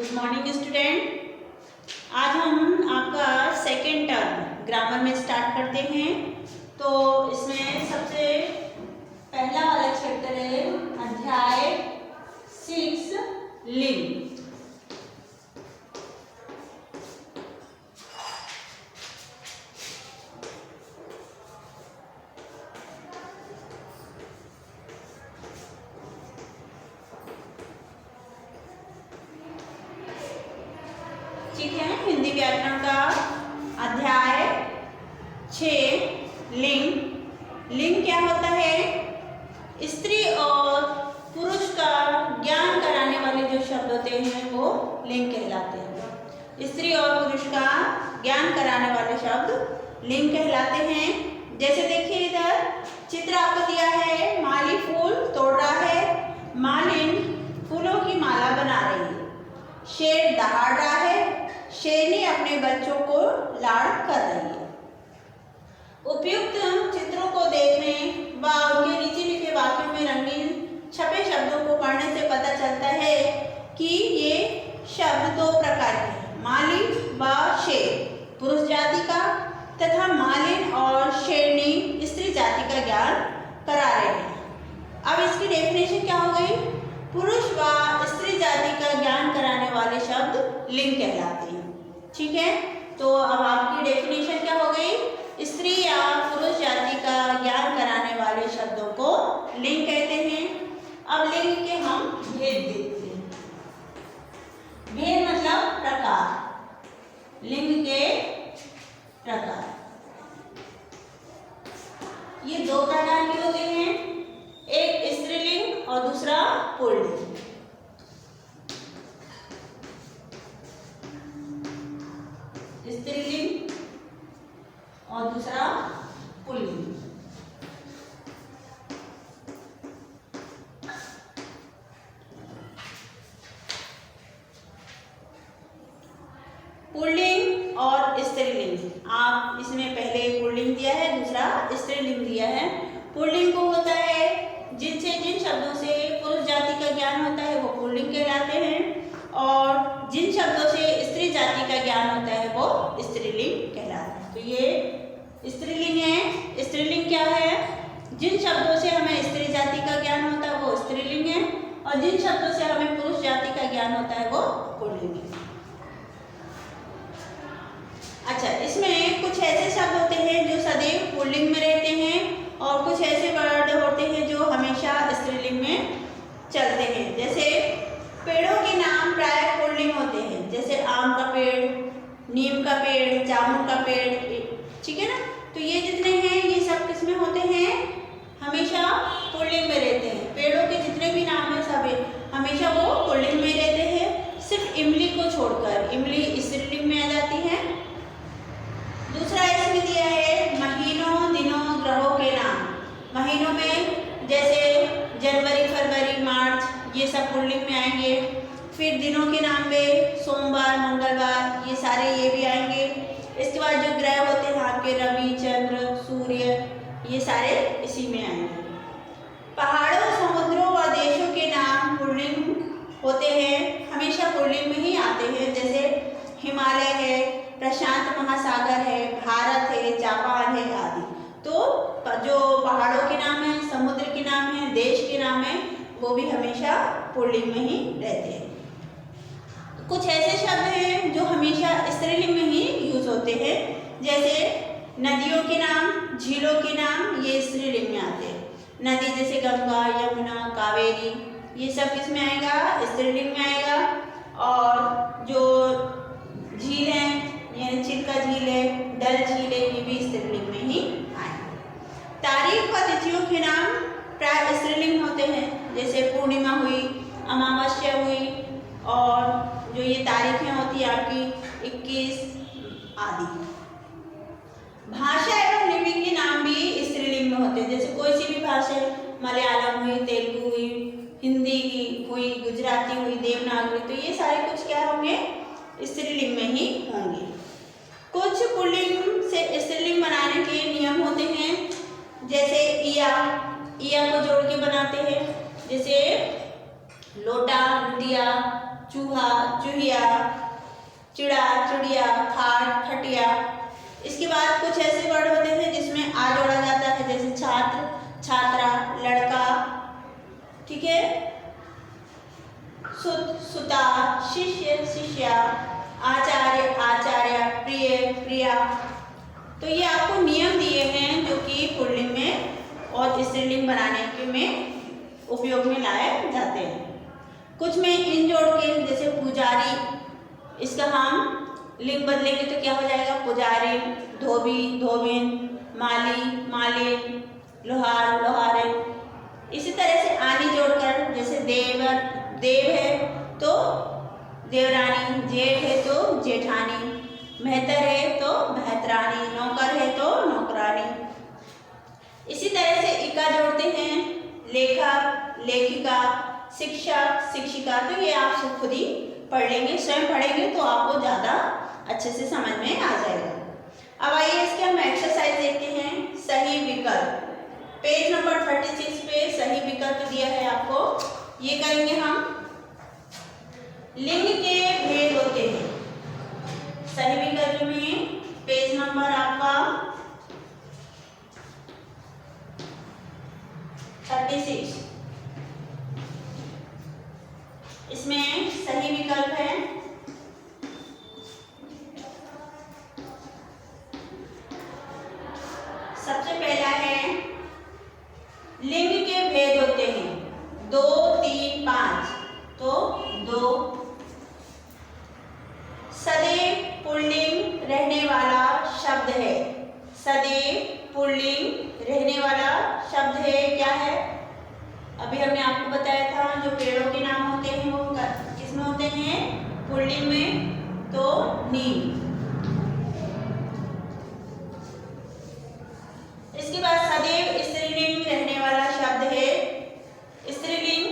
Good morning student. आज हम आपका सेकेंड टर्म ग्रामर में स्टार्ट करते हैं। तो इसमें सबसे पहला वाला चैप्टर है अध्याय 6 लिंग। ठीक है, हिंदी व्याकरण का अध्याय 6 लिंग। लिंग क्या होता है? स्त्री और पुरुष का ज्ञान कराने वाले जो शब्द होते हैं वो लिंग कहलाते हैं। स्त्री और पुरुष का ज्ञान कराने वाले शब्द लिंग कहलाते हैं। जैसे देखिए इधर चित्र आपको दिया है, माली फूल तोड़ रहा है, मालिन फूलों की माला बना रही है, शेर दहाड़ रहा है, शेरनी अपने बच्चों को लाड़ कर रही है। उपयुक्त चित्रों को देखने व उनके नीचे लिखे वाक्यों में रंगीन छपे शब्दों को पढ़ने से पता चलता है कि ये शब्द दो प्रकार के हैं, मालिन व शेर पुरुष जाति का तथा मालिन और शेरनी स्त्री जाति का ज्ञान करा रहे हैं। अब इसकी डेफिनेशन क्या हो गई? पुरुष व स्त्री जाति का ज्ञान कराने वाले शब्द लिंग कहलाते हैं। ठीक है, तो अब आपकी डेफिनेशन क्या हो गई? स्त्री या पुरुष जाति का ज्ञान कराने वाले शब्दों को लिंग कहते हैं। अब लिंग के हम भेद देखते हैं। भेद मतलब प्रकार। लिंग के प्रकार ये दो प्रकार के होते हैं, एक स्त्रीलिंग और दूसरा पुल्लिंग। स्त्रीलिंग और दूसरा पुल्लिंग। पुल्लिंग और स्त्रीलिंग, आप इसमें पहले पुल्लिंग दिया है, दूसरा स्त्रीलिंग दिया है। पुल्लिंग को होता है जिन शब्दों से पुरुष जाति का ज्ञान होता है वो पुल्लिंग कहलाते हैं, और जिन शब्दों से स्त्री जाति का ज्ञान होता है वो स्त्रीलिंग कहलाते हैं। तो ये स्त्रीलिंग है। स्त्रीलिंग क्या है? जिन शब्दों से हमें स्त्री जाति का ज्ञान होता है वो स्त्रीलिंग है, और जिन शब्दों से हमें पुरुष जाति का ज्ञान होता है वो पुल्लिंग है। अच्छा, इसमें कुछ ऐसे शब्द होते हैं जो सदैव पुल्लिंग में रहते हैं, और कुछ ऐसे वर्ड होते हैं जो हमेशा स्त्रीलिंग में चलते हैं। जैसे पेड़ों के नाम प्राय पुल्लिंग होते हैं, जैसे आम का पेड़, नीम का पेड़, जामुन का पेड़, ठीक है ना। तो ये जितने हैं ये सब किसमें होते हैं? हमेशा पुल्लिंग में रहते हैं। पेड़ों के जितने भी नाम हैं सब हमेशा वो पुल्लिंग में रहते हैं, सिर्फ इमली को छोड़कर। इमली स्त्रीलिंग में आ जाती है। दूसरा इसमें दिया है महीनों, दिनों, ग्रहों के नाम। महीनों में जैसे जनवरी, फरवरी, मार्च, ये सब पुल्लिंग में आएंगे। फिर दिनों के नाम पे सोमवार, मंगलवार, ये सारे ये भी आएंगे। इसके बाद जो ग्रह होते हैं आपके रवि, चंद्र, सूर्य, ये सारे इसी में आएंगे। पहाड़ों, समुद्रों व देशों के नाम पुल्लिंग होते हैं, हमेशा पुल्लिंग में ही आते हैं। जैसे हिमालय है, प्रशांत महासागर है, भारत है, जापान है आदि। तो जो पहाड़ों के नाम है, समुद्र के नाम है, देश के नाम है, वो भी हमेशा पुल्लिंग में ही रहते हैं। कुछ ऐसे शब्द हैं जो हमेशा स्त्रीलिंग में ही यूज होते हैं, जैसे नदियों के नाम, झीलों के नाम, ये स्त्रीलिंग में आते हैं। नदी जैसे गंगा, यमुना, कावेरी, ये सब किसमें आएगा? स्त्रीलिंग में आएगा। और जो झील है, यानी चिल्का झील है, डल झील है, ये भी स्त्रीलिंग में ही आएंगे। तारीख व तिथियों के नाम प्राय स्त्रीलिंग होते हैं, जैसे पूर्णिमा हुई, अमावस्या हुई, और जो ये तारीखें होती है आपकी 21 आदि। भाषा एवं लिपि के नाम भी स्त्रीलिंग में होते हैं, जैसे कोई सी भी भाषा, मलयालम हुई, तेलुगु हुई, हिंदी हुई, गुजराती हुई, देवनागरी, तो ये सारे कुछ क्या होंगे? स्त्रीलिंग में ही होंगे। कुछ पुल्लिंग से स्त्रीलिंग बनाने के नियम होते हैं, जैसे इया को जोड़ के बनाते हैं, जैसे लोटा, लुटिया, चूहा, चूहिया, चिड़ा, चिड़िया, खाट, खटिया। इसके बाद कुछ ऐसे वर्ड होते हैं जिसमें आ जोड़ा जाता है, जैसे छात्र, छात्रा, लड़का, ठीक है, सुत, सुता, शिष्य, शिष्या, आचार्य, आचार्य, प्रिय, प्रिया। तो ये आपको नियम दिए हैं जो कि पुल्लिंग में और स्त्रीलिंग बनाने के में उपयोग में लाए जाते हैं। कुछ में इन जोड़ के, जैसे पुजारी, इसका हम लिंग बदलेंगे तो क्या हो जाएगा, पुजारी, धोबी, धोबिन, माली, मालिन, लोहार, लोहारिन। इसी तरह से आनी जोड़कर, जैसे देव है तो देवरानी, जेठ है तो जेठानी, मेहतर है तो मेहतरानी, नौकर है तो नौकरानी। इसी तरह से इका जोड़ते हैं, लेखक, लेखिका, शिक्षक, शिक्षिका। तो ये आप सब खुद ही पढ़ लेंगे, स्वयं पढ़ेंगे तो आपको ज़्यादा अच्छे से समझ में आ जाएगा। अब आइए इसके हम एक्सरसाइज देखते हैं। सही विकल्प, पेज नंबर 36 पे सही विकल्प दिया है आपको। ये करेंगे हम। लिंग के भेद होते हैं। सही विकल्प में पेज नंबर आपका 36, इसमें सही विकल्प है सबसे पहला है, लिंग के भेद होते हैं 2, 3, 5। तो 2। सदैव पुल्लिंग रहने वाला शब्द है। सदैव पुल्लिंग रहने वाला शब्द है, क्या है? अभी हमने आपको बताया था जो पेड़ों के नाम होते हैं वो किसमें होते हैं, पुल्लिंग में। तो नीम। इसके बाद सदैव स्त्रीलिंग रहने वाला शब्द है। स्त्रीलिंग,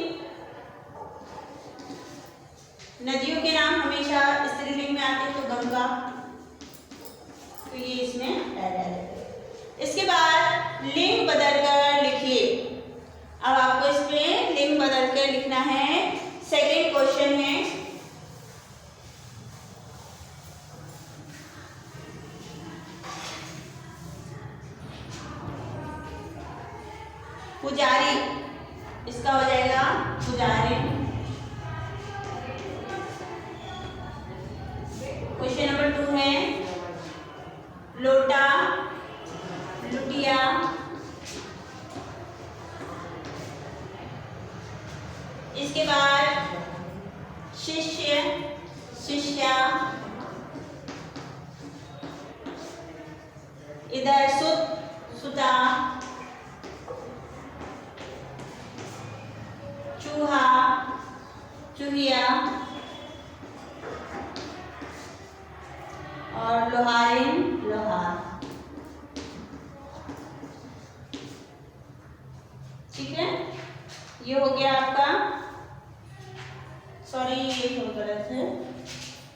नदियों के नाम हमेशा स्त्रीलिंग में आते हैं, तो गंगा, तो ये इसमें ऐड है। इसके बाद लिंग बदलकर लिखिए। अब आपको इसमें लिंग बदलकर लिखना है। सेकंड क्वेश्चन है, पुजारी, इसका हो जाएगा पुजारी। क्वेश्चन नंबर 2 है, लोटा, लुटिया। इसके बाद शिष्य, शिष्या। इधर सुत, सुता, चूहा, चूहिया और लोहारिन, लोहार। ठीक है, ये हो गया आपका। सॉरी, ये हो गलत है,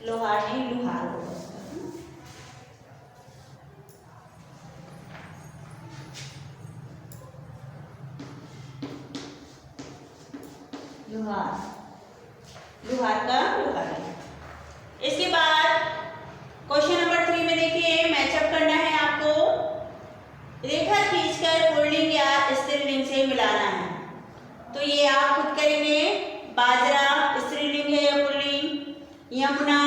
लोहार नहीं लुहार होगा। लुहार, लुहार का लुहार। इसके बाद क्वेश्चन नंबर 3 में देखिए, मैचअप करना है आपको। रेखा खींचकर पुल्लिंग या स्त्रीलिंग से मिलाना है। तो ये आप खुद करेंगे। बाजरा स्त्रीलिंग है या पुल्लिंग? यमुना,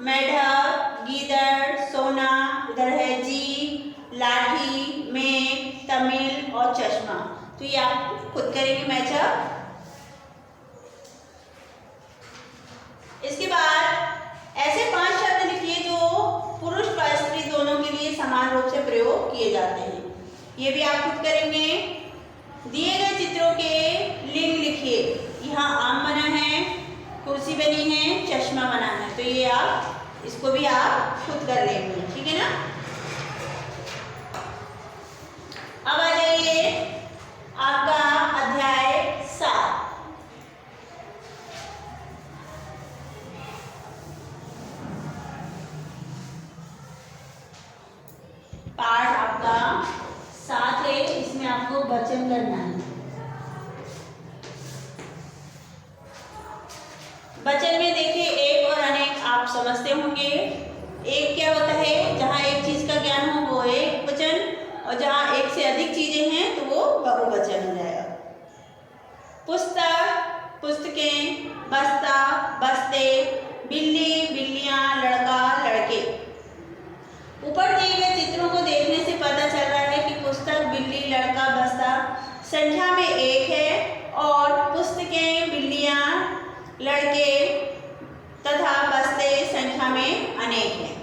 मेढक, गीदड़, सोना, इधर है जी, लाठी, मेघ, तमिल और चश्मा। तो ये आप खुद करेंगे मैचअप। इसके बाद ऐसे 5 शब्द लिखिए जो पुरुष व स्त्री दोनों के लिए समान रूप से प्रयोग किए जाते हैं। ये भी आप खुद करेंगे। दिए गए चित्रों के लिंग लिखिए। यहाँ आम बना है, कुर्सी बनी है, चश्मा बना है। तो ये आप, इसको भी आप खुद कर लेंगे, ठीक है ना। अब आ जाइए आपका अध्याय 7। पाठ आपका 7 है, इसमें आपको वचन करना है। वचन में देखिए एक और अनेक आप समझते होंगे। एक क्या होता है, जहाँ एक चीज का ज्ञान हो वो एक वचन, और जहाँ एक से अधिक चीजें हैं तो वो बहुवचन हो जाएगा। पुस्तक, पुस्तकें, बस्ता, बस्ते, बिल्ली, बिल्लियां, लड़का, लड़के। ऊपर दिए गए चित्रों को देखने से पता चल रहा है कि पुस्तक, बिल्ली, लड़का, बस्ता संख्या में एक है और पुस्तकें, बिल्लियां, लड़के तथा बस्ते संख्या में अनेक हैं।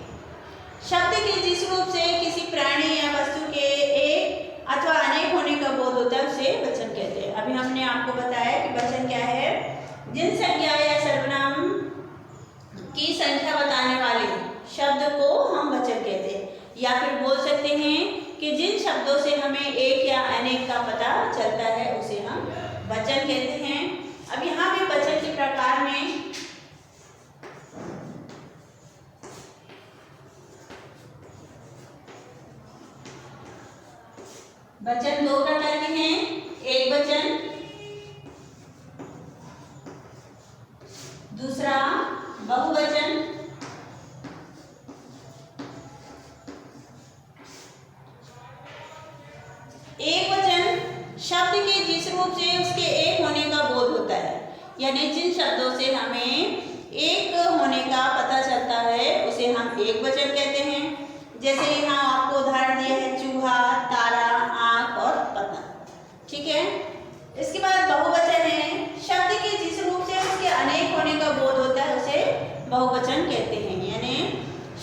शब्द के जिस रूप से किसी प्राणी या वस्तु के एक अथवा अनेक होने का बोध होता है उसे वचन कहते हैं। अभी हमने आपको बताया कि वचन क्या है, जिन संज्ञा या सर्वनाम की संख्या बताने वाले शब्द को हम वचन कहते हैं, या फिर बोल सकते हैं कि जिन शब्दों से हमें एक या अनेक का पता चलता है उसे हम वचन कहते हैं। अब यहाँ भी वचन के प्रकार में वचन दो प्रकार के हैं, एक वचन, दूसरा बहुवचन। एक वचन शब्द के जिस रूप से उसके एक होने का बोध होता है, यानी जिन शब्दों से हमें एक होने का पता चलता है उसे हम एक वचन कहते हैं। जैसे यहाँ आपको उदाहरण दिया है, चूहा, तारा, आँख और पतंग। ठीक है। इसके बाद बहुवचन है, शब्द के जिस रूप से उसके अनेक होने का बोध होता है उसे बहुवचन कहते हैं। यानी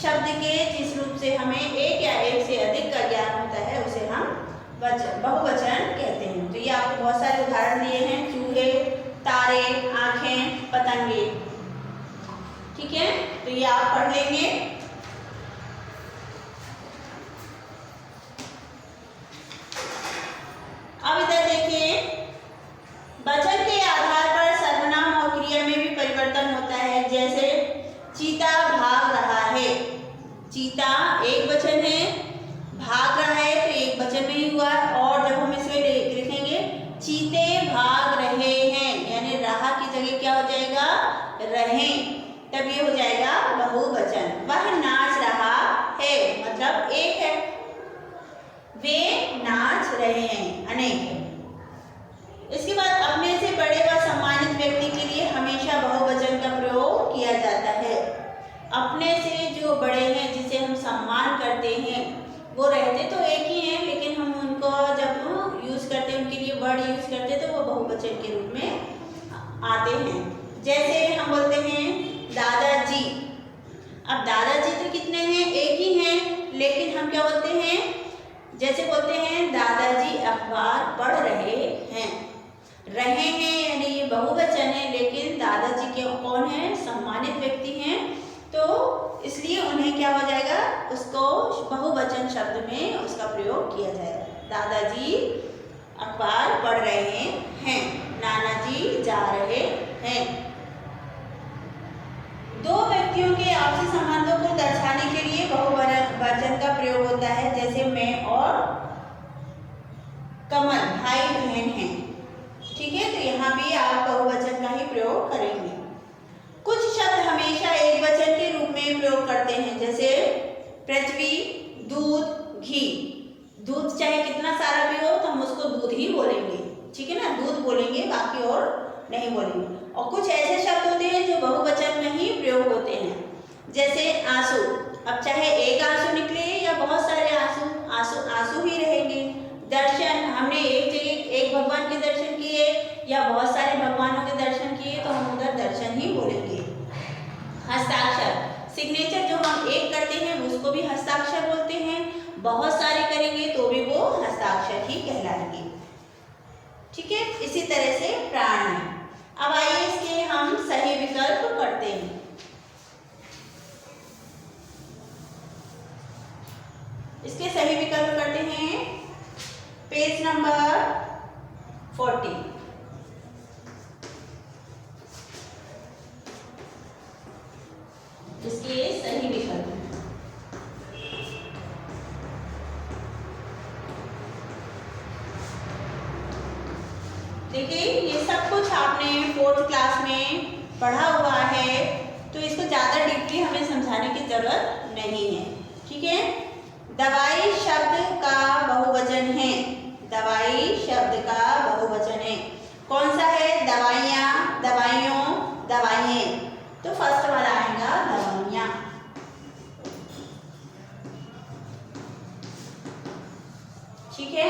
शब्द के जिस रूप से हमें एक या एक से अधिक का ज्ञान होता है उसे हम बहुवचन कहते हैं। तो ये आपको बहुत सारे उदाहरण दिए हैं, चूहे, तारे, आँखें, पतंगे। ठीक है, तो ये आप पढ़ लेंगे। अब इधर देखिए, वचन के आधार पर सर्वनाम और क्रिया में भी परिवर्तन होता है। जैसे चीता भाग रहा है, चीता एक वचन है, भाग रहा है तो एक वचन में ही हुआ। और जब हम इसमें लिखेंगे चीते भाग रहे हैं, यानी रहा की जगह क्या हो जाएगा, रहें, तब ये हो जाएगा बहुवचन। वह नाच रहा है, मतलब एक है, वे नाच रहे हैं, अनेक है। इसके बाद अपने से बड़े व सम्मानित व्यक्ति के लिए हमेशा बहुवचन का प्रयोग किया जाता है। अपने से जो बड़े हैं, जिसे हम सम्मान करते हैं, वो रहते तो एक ही हैं, लेकिन हम उनको जब यूज करते हैं, उनके लिए वर्ड यूज करते हैं तो वो बहुवचन के रूप में आते हैं। जैसे हम बोलते हैं दादाजी। अब दादाजी तो कितने हैं, एक ही हैं, लेकिन हम क्या बोलते हैं, जैसे बोलते हैं दादाजी अखबार पढ़ रहे हैं। रहे हैं यानी ये बहुवचन है, लेकिन दादाजी के कौन है, सम्मानित व्यक्ति हैं, तो इसलिए उन्हें क्या हो जाएगा, उसको बहुवचन शब्द में उसका प्रयोग किया जाएगा। दादाजी अखबार पढ़ रहे हैं, नाना जी जा रहे हैं। दो व्यक्तियों के आपसी संबंधों को दर्शाने के लिए बहुवचन का प्रयोग होता है। जैसे मैं और कमल भाई बहन हैं। ठीक है, तो यहाँ भी आप बहुवचन का ही प्रयोग करेंगे। कुछ शब्द हमेशा एक वचन के रूप में प्रयोग करते हैं, जैसे पृथ्वी, दूध, घी। दूध चाहे कितना सारा भी हो तो हम उसको दूध ही बोलेंगे, ठीक है ना, दूध बोलेंगे, बाकी और नहीं बोलेंगे। और कुछ ऐसे शब्द होते हैं जो बहुवचन में ही प्रयोग होते हैं, जैसे आंसू। अब चाहे एक आंसू निकले या बहुत सारे आंसू, आंसू आंसू ही रहेंगे। दर्शन, हमने एक जगह एक भगवान के दर्शन किए या बहुत सारे भगवानों के दर्शन किए तो हम उधर दर्शन ही बोलेंगे। हस्ताक्षर, सिग्नेचर जो हम एक करते हैं उसको भी हस्ताक्षर बोलते हैं, बहुत सारे करेंगे तो भी वो हस्ताक्षर ही कहलाएंगे। ठीक है, इसी तरह से प्राण है। अब आइए इसके हम सही विकल्प करते हैं। इसके सही विकल्प करते हैं पेज नंबर 40। इसके सही विकल्प देखिए, ये सब कुछ आपने 4th क्लास में पढ़ा हुआ है तो इसको ज़्यादा डीपली हमें समझाने की ज़रूरत नहीं है। ठीक है। दवाई शब्द का बहुवचन है। दवाई शब्द का बहुवचन है। कौन सा है? दवाइयाँ, दवाइयों, दवाइयाँ। तो फर्स्ट वाला आएगा दवाइयाँ। ठीक है।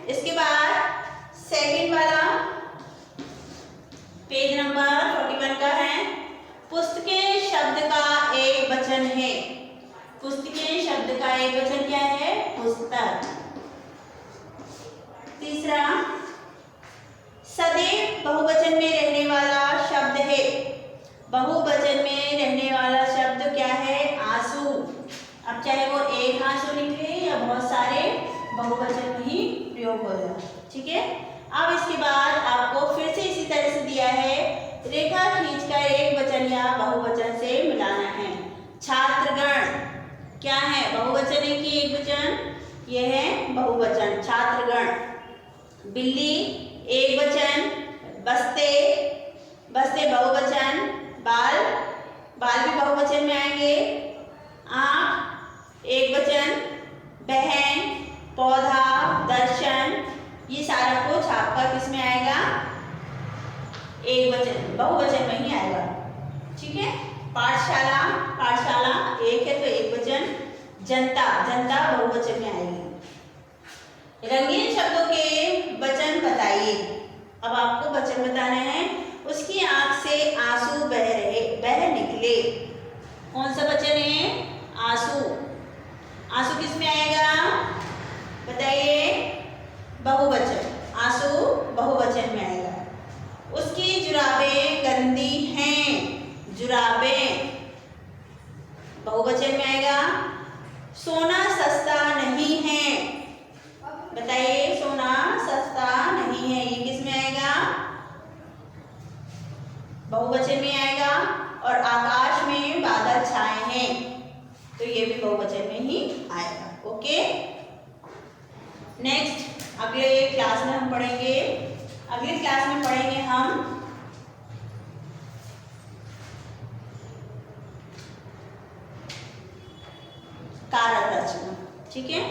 इसके बाद सेकंड वाला पेज नंबर 41 का है। पुस्तकें शब्द का एक वचन है। पुस्तकें शब्द का एक वचन क्या है? पुस्तक। तीसरा, सदैव बहुवचन में रहने वाला शब्द है। बहुवचन में रहने वाला शब्द क्या है? आंसू। अब चाहे वो एक आंसू निकले या बहुत सारे, बहुवचन में ही प्रयोग होगा। ठीक है। अब इसके बाद आपको फिर से इसी तरह से दिया है, रेखा खींचकर एक वचन या बहुवचन से मिलाना है। छात्रगण क्या है? बहुवचन है कि एक वचन? यह है बहुवचन, छात्रगण। बिल्ली एक वचन, बस्ते, बस्ते बहुवचन। बाल, बाल भी बहुवचन में आएंगे। आँख एक वचन। बहन, पौधा, दर्शन, ये सारा को छापकर किस में आएगा? एक वचन, बहुवचन में ही आएगा। ठीक है। पाठशाला, पाठशाला एक है तो एक वचन। जनता, जनता बहुवचन में आएगी। रंगीन शब्दों के वचन बताइए। अब आपको वचन बताना है। उसकी आंख से आंसू बह रहे, बह निकले। कौन सा वचन है? आंसू। आंसू किस में आएगा? बताइए। बहुवचन। आंसू बहुवचन में आएगा। उसकी जुराबें गंदी हैं। जुराबें बहुवचन में आएगा। सोना सस्ता नहीं है। बताइए। सोना सस्ता नहीं है, ये किस में आएगा? बहुवचन में आएगा। और आकाश में बादल छाए हैं, तो ये भी बहुवचन में ही आएगा। ओके। नेक्स्ट अगले क्लास में हम पढ़ेंगे, अगली क्लास में पढ़ेंगे हम कारक रचना। ठीक है।